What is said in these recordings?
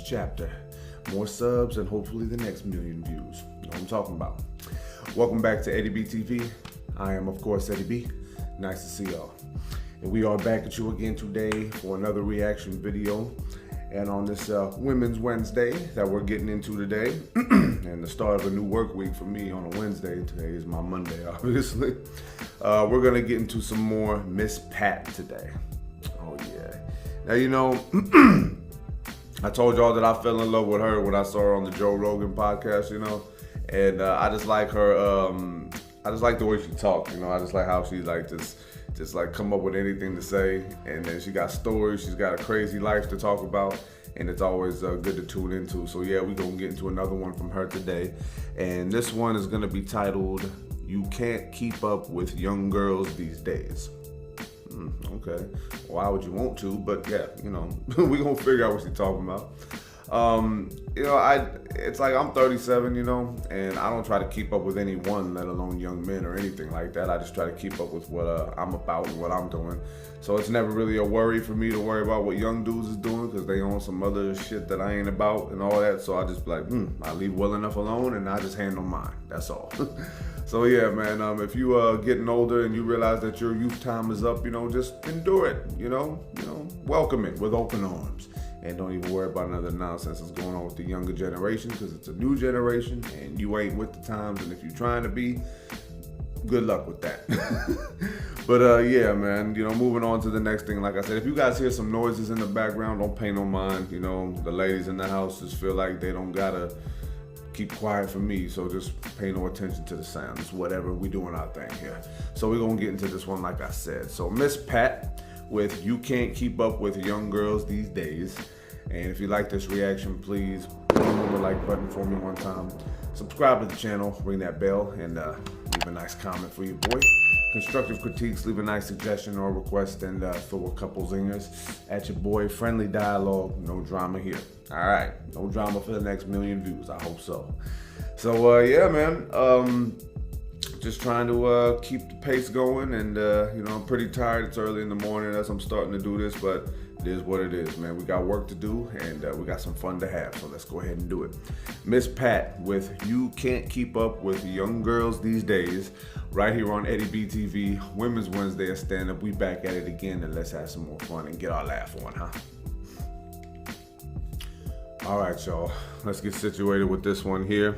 chapter. More subs and hopefully the next million views. You know what I'm talking about. Welcome back to Eddie B TV. I am, of course, Eddie B. Nice to see y'all. And we are back at you again today for another reaction video. And on this Women's Wednesday that we're getting into today, and the start of a new work week for me on a Wednesday. Today is my Monday, obviously. We're gonna get into some more Miss Pat today. Oh yeah. Now, you know, I told y'all that I fell in love with her when I saw her on the Joe Rogan podcast, you know, and I just like her. I just like the way she talks, you know. I just like how she like just like come up with anything to say, and then she got stories. She's got a crazy life to talk about, and it's always good to tune into. So yeah, we're gonna get into another one from her today, and this one is gonna be titled "You Can't Keep Up with Young Girls These Days." Okay, why would you want to? But yeah, you know, we're gonna figure out what she's talking about. You know, it's like I'm 37, you know, and I don't try to keep up with anyone, let alone young men or anything like that. I just try to keep up with what I'm about and what I'm doing. So it's never really a worry for me to worry about what young dudes is doing, because they own some other shit that I ain't about and all that. So I just be like, I leave well enough alone and I just handle mine. That's all. So yeah, man, if you getting older and you realize that your youth time is up, you know, just endure it, you know, welcome it with open arms. And don't even worry about another nonsense that's going on with the younger generation, because it's a new generation and you ain't with the times. And if you're trying to be, good luck with that. But yeah, man, you know, moving on to the next thing. Like I said, if you guys hear some noises in the background, don't pay no mind. You know, the ladies in the house just feel like they don't gotta keep quiet for me, so just pay no attention to the sound. It's whatever, we doing our thing here. So we're gonna get into this one, like I said. So Miss Pat with "You Can't Keep Up with Young Girls These Days." And if you like this reaction, please hit the like button for me one time. Subscribe to the channel, ring that bell, and leave a nice comment for your boy. Constructive critiques, leave a nice suggestion or request, and throw a couple zingers at your boy. Friendly dialogue, no drama here. All right, no drama for the next million views. I hope so. So yeah, man. Just trying to keep the pace going, and you know, I'm pretty tired. It's early in the morning as I'm starting to do this, but it is what it is, man. We got work to do, and we got some fun to have, so let's go ahead and do it. Miss Pat with "You Can't Keep Up with Young Girls These Days," right here on Eddie B TV, Women's Wednesday of stand-up. We back at it again, and let's have some more fun and get our laugh on, huh? All right, y'all, let's get situated with this one here,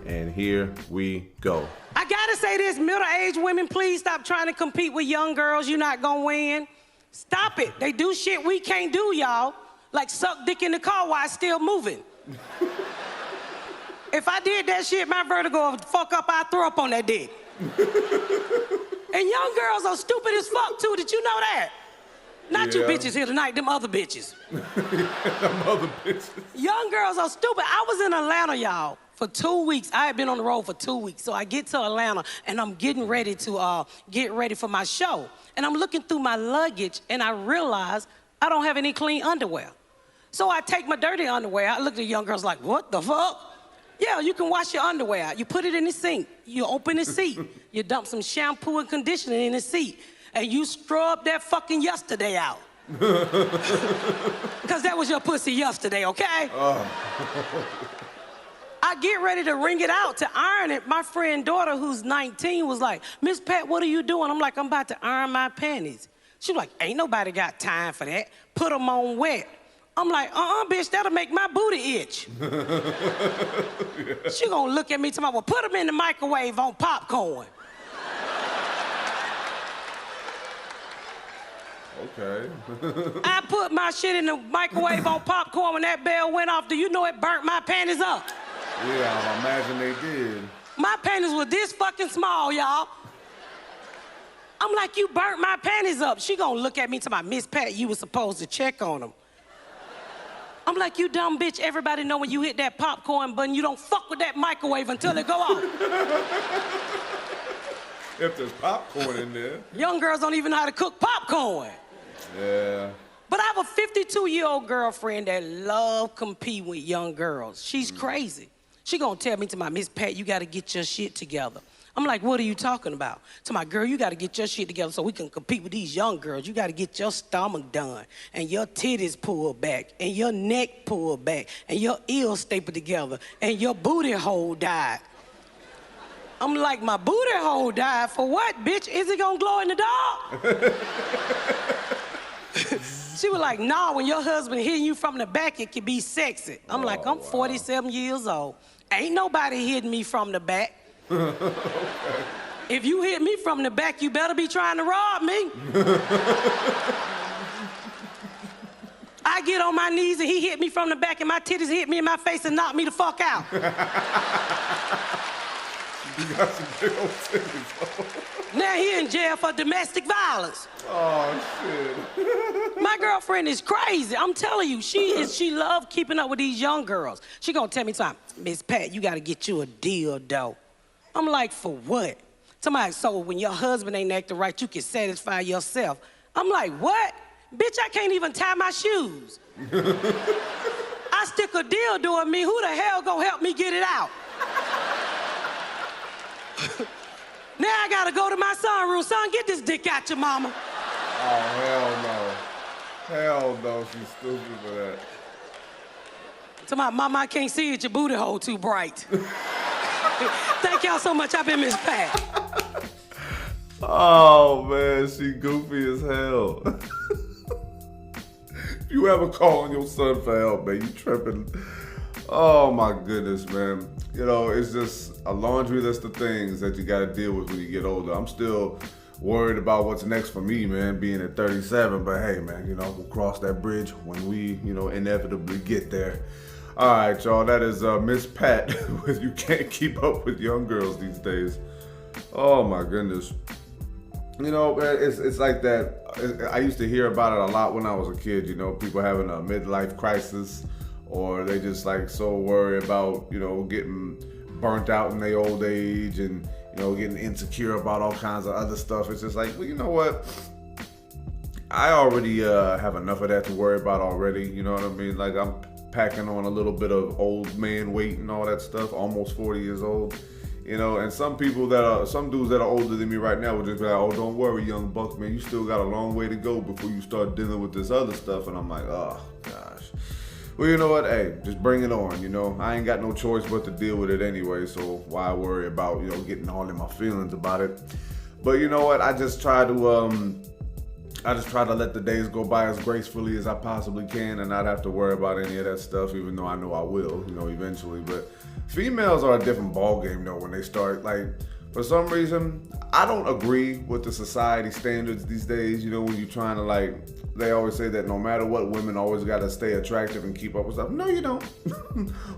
and here we go. I gotta say this, middle-aged women, please stop trying to compete with young girls. You're not gonna win. Stop it. They do shit we can't do, y'all. Like suck dick in the car while it's still moving. If I did that shit, my vertigo would fuck up, I'd throw up on that dick. And young girls are stupid as fuck, too. Did you know that? Not you bitches here tonight, them other bitches. Them other bitches. Young girls are stupid. I was in Atlanta, y'all, for 2 weeks. I had been on the road for 2 weeks. So I get to Atlanta, and I'm getting ready to get ready for my show. And I'm looking through my luggage, and I realize I don't have any clean underwear. So I take my dirty underwear. I look at the young girls like, what the fuck? Yeah, you can wash your underwear out. You put it in the sink. You open the seat. You dump some shampoo and conditioner in the seat. And you scrub that fucking yesterday out. Because that was your pussy yesterday, okay? I get ready to wring it out to iron it. My friend's daughter, who's 19, was like, "Miss Pat, what are you doing?" I'm like, "I'm about to iron my panties." She was like, "Ain't nobody got time for that. Put them on wet." I'm like, bitch, that'll make my booty itch. She gonna look at me tomorrow, "Well, put them in the microwave on popcorn." Okay. I put my shit in the microwave on popcorn. When that bell went off, do you know it burnt my panties up? Yeah, I imagine they did. My panties were this fucking small, y'all. I'm like, "You burnt my panties up." She gonna look at me to my "Miss Pat, you was supposed to check on them." I'm like, "You dumb bitch, everybody know when you hit that popcorn button, you don't fuck with that microwave until it go off." If there's popcorn in there. Young girls don't even know how to cook popcorn. Yeah. But I have a 52-year-old girlfriend that love competing with young girls. She's crazy. She gonna tell me to my "Miss Pat, you gotta get your shit together." I'm like, what are you talking about? To my girl, you got to get your shit together so we can compete with these young girls. You got to get your stomach done and your titties pulled back and your neck pulled back and your ears stapled together and your booty hole dyed. I'm like, my booty hole died for what, bitch? Is it gonna glow in the dark? She was like, nah, when your husband hitting you from the back, it can be sexy. I'm like, I'm 47 years old. Ain't nobody hitting me from the back. Okay. If you hit me from the back, you better be trying to rob me. I get on my knees and he hit me from the back and my titties hit me in my face and knock me the fuck out. You got some big old titties. Now he in jail for domestic violence. Oh, shit. My girlfriend is crazy. I'm telling you, she love keeping up with these young girls. She gonna tell me something, Miss Pat, you gotta get you a dildo. I'm like, for what? Somebody, so when your husband ain't acting right, you can satisfy yourself. I'm like, what? Bitch, I can't even tie my shoes. I stick a dildo in me, who the hell gonna help me get it out? Now I gotta go to my son's room. Son, get this dick out your mama. Oh, hell no. Hell no, she's stupid for that. To my mama, I can't see it, your booty hole too bright. Thank y'all so much, I've been Miss Pat. Oh, man, she goofy as hell. If you ever call on your son for help, man, you tripping. Oh, my goodness, man. You know, it's just a laundry list of things that you got to deal with when you get older. I'm still worried about what's next for me, man, being at 37. But hey, man, you know, we'll cross that bridge when we, you know, inevitably get there. All right, y'all, that is Miss Pat with You Can't Keep Up with Young Girls These Days. Oh, my goodness. You know, it's like that. I used to hear about it a lot when I was a kid, you know, people having a midlife crisis, or they just like so worried about, you know, getting burnt out in their old age and, you know, getting insecure about all kinds of other stuff. It's just like, well, you know what? I already have enough of that to worry about already. You know what I mean? Like, I'm packing on a little bit of old man weight and all that stuff, almost 40 years old. You know, and some dudes that are older than me right now would just be like, oh, don't worry, young buck, man, you still got a long way to go before you start dealing with this other stuff. And I'm like, oh, gosh. Well, you know what? Hey, just bring it on, you know. I ain't got no choice but to deal with it anyway, so why worry about, you know, getting all in my feelings about it. But you know what? I just try to let the days go by as gracefully as I possibly can and not have to worry about any of that stuff, even though I know I will, you know, eventually. But females are a different ballgame, though, when they start, like, for some reason, I don't agree with the society standards these days, you know, when you're trying to, like, they always say that no matter what, women always got to stay attractive and keep up with stuff. No, you don't.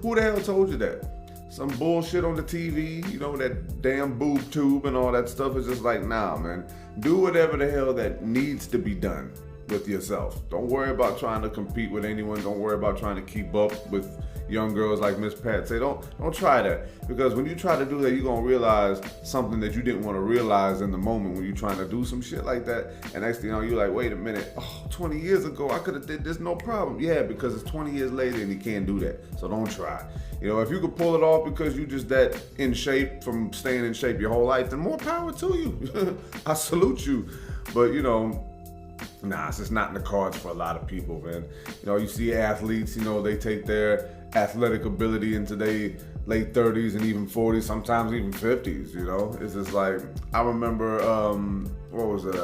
Who the hell told you that? Some bullshit on the TV, you know, that damn boob tube and all that stuff is just like, nah, man. Do whatever the hell that needs to be done with yourself. Don't worry about trying to compete with anyone. Don't worry about trying to keep up with young girls like Miss Pat. Say, don't try that. Because when you try to do that, you're going to realize something that you didn't want to realize in the moment when you're trying to do some shit like that. And next thing you know, you're like, wait a minute. Oh, 20 years ago, I could have did this, no problem. Yeah, because it's 20 years later and you can't do that. So don't try. You know, if you could pull it off because you just that in shape from staying in shape your whole life, then more power to you. I salute you. But, you know, nah, it's just not in the cards for a lot of people, man. You know, you see athletes, you know, they take their athletic ability into their late 30s and even 40s, sometimes even 50s, you know? It's just like, I remember,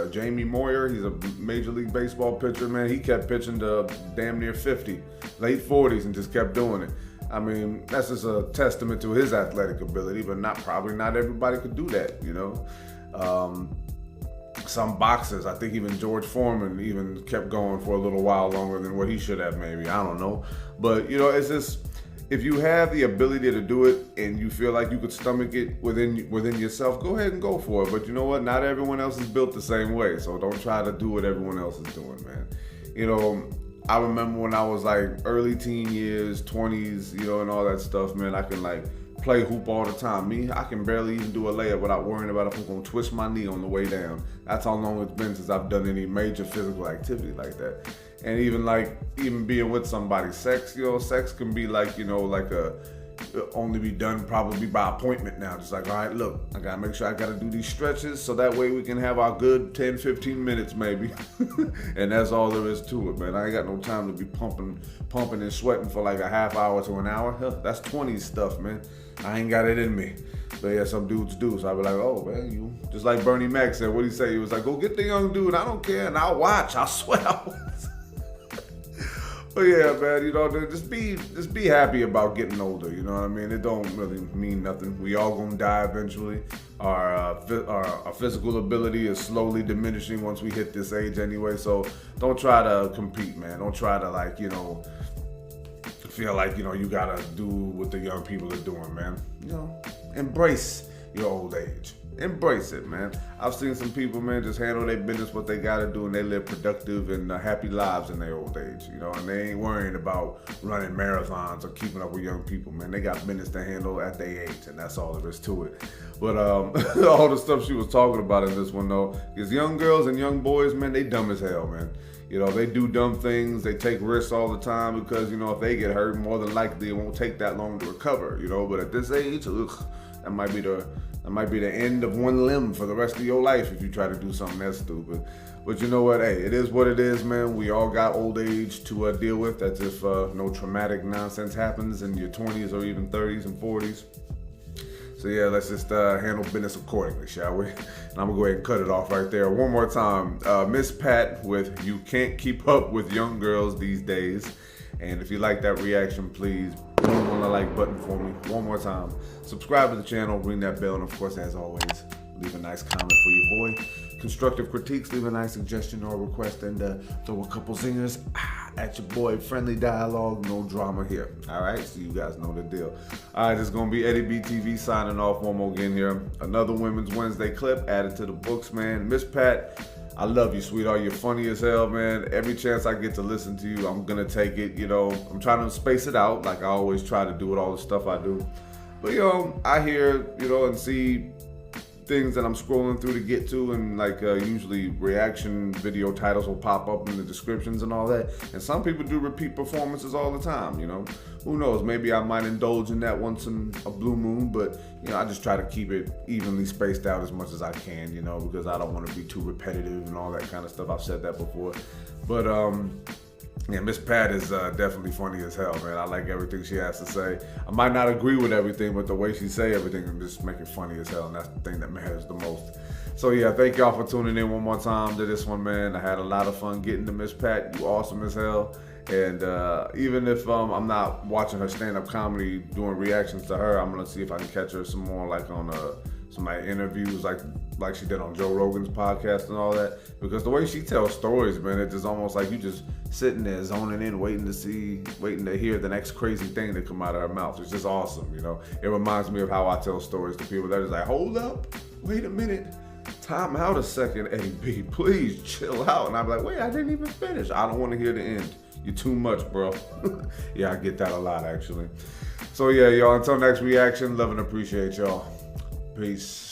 Jamie Moyer, he's a Major League Baseball pitcher, man. He kept pitching to damn near 50, late 40s, and just kept doing it. I mean, that's just a testament to his athletic ability, but probably not everybody could do that, you know? Some boxers, I think even George Foreman even kept going for a little while longer than what he should have, maybe. I don't know. But, you know, it's just, if you have the ability to do it and you feel like you could stomach it within yourself, go ahead and go for it. But you know what? Not everyone else is built the same way. So don't try to do what everyone else is doing, man. You know, I remember when I was like early teen years, 20s, you know, and all that stuff, man, I can like play hoop all the time. Me, I can barely even do a layup without worrying about if I'm gonna twist my knee on the way down. That's how long it's been since I've done any major physical activity like that. And even being with somebody, sex can be like, you know, like only be done probably by appointment now. Just like, all right, look, I gotta make sure I gotta do these stretches so that way we can have our good 10, 15 minutes maybe. And that's all there is to it, man. I ain't got no time to be pumping and sweating for like a half hour to an hour. Hell, that's 20 stuff, man. I ain't got it in me. But yeah, some dudes do. So I be like, oh, man, you just like Bernie Mac said. What did he say? He was like, go get the young dude. I don't care, and I'll watch. I'll sweat. But yeah, man, you know, just be happy about getting older. You know what I mean? It don't really mean nothing. We all gonna die eventually. Our physical ability is slowly diminishing once we hit this age anyway. So don't try to compete, man. Don't try to like, you know, feel like, you know, you gotta do what the young people are doing, man. You know, embrace your old age. Embrace it, man. I've seen some people, man, just handle their business, what they gotta do, and they live productive and happy lives in their old age, you know, and they ain't worrying about running marathons or keeping up with young people, man. They got business to handle at their age, and that's all there is to it. But all the stuff she was talking about in this one, though, is young girls and young boys, man, they dumb as hell, man. You know, they do dumb things, they take risks all the time because, you know, if they get hurt, more than likely it won't take that long to recover, you know, but at this age, that might be the end of one limb for the rest of your life if you try to do something that stupid. But you know what? Hey, it is what it is, man. We all got old age to deal with. That's if no traumatic nonsense happens in your 20s or even 30s and 40s. So yeah, let's just handle business accordingly, shall we? And I'm gonna go ahead and cut it off right there. One more time, Miss Pat with "You Can't Keep Up with Young Girls These Days." And if you like that reaction, please boom on the like button for me. One more time. Subscribe to the channel, ring that bell, and of course, as always, leave a nice comment for your boy. Constructive critiques, leave a nice suggestion or request, and throw a couple zingers at your boy. Friendly dialogue, no drama here. All right, so you guys know the deal. All right, it's gonna be Eddie B TV signing off one more again here. Another Women's Wednesday clip added to the books, man. Miss Pat, I love you, sweetheart. You're funny as hell, man. Every chance I get to listen to you, I'm gonna take it. You know, I'm trying to space it out like I always try to do with all the stuff I do. But, you know, I hear, you know, and see things that I'm scrolling through to get to, and like usually reaction video titles will pop up in the descriptions and all that. And some people do repeat performances all the time, you know. Who knows? Maybe I might indulge in that once in a blue moon, but, you know, I just try to keep it evenly spaced out as much as I can, you know, because I don't want to be too repetitive and all that kind of stuff. I've said that before. But, yeah, Miss Pat is definitely funny as hell, man. I like everything she has to say. I might not agree with everything, but the way she say everything and just make it funny as hell, and that's the thing that matters the most. So yeah, thank y'all for tuning in one more time to this one, man. I had a lot of fun getting to Miss Pat. You awesome as hell. And even if I'm not watching her stand-up comedy, doing reactions to her, I'm gonna see if I can catch her some more, like on some of my interviews, like she did on Joe Rogan's podcast and all that. Because the way she tells stories, man, it's just almost like you just sitting there zoning in, waiting to hear the next crazy thing that come out of her mouth. It's just awesome, you know. It reminds me of how I tell stories to people. They're just like, hold up, wait a minute, time out a second, Eddie B, please chill out. And I'm like, wait, I didn't even finish. I don't want to hear the end. You're too much, bro. Yeah, I get that a lot, actually. So yeah, y'all, until next reaction, love and appreciate y'all. Peace.